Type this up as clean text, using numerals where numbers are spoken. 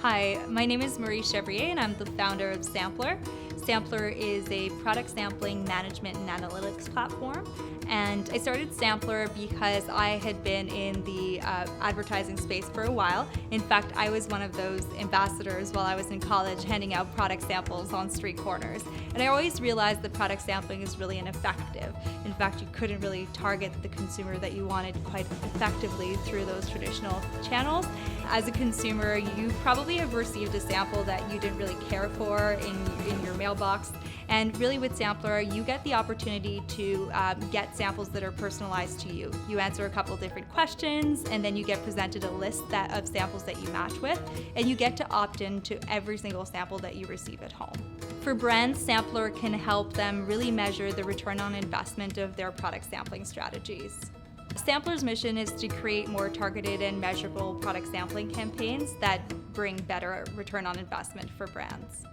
Hi, my name is Marie Chevrier and I'm the founder of Sampler. Sampler is a product sampling management and analytics platform. And I started Sampler because I had been in the advertising space for a while. In fact, I was one of those ambassadors while I was in college handing out product samples on street corners. And I always realized that product sampling is really ineffective. In fact, you couldn't really target the consumer that you wanted quite effectively through those traditional channels. As a consumer, you probably have received a sample that you didn't really care for in your mailbox. And really with Sampler, you get the opportunity to get samples that are personalized to you. You answer a couple different questions, and then you get presented a list of samples that you match with, and you get to opt in to every single sample that you receive at home. For brands, Sampler can help them really measure the return on investment of their product sampling strategies. Sampler's mission is to create more targeted and measurable product sampling campaigns that bring better return on investment for brands.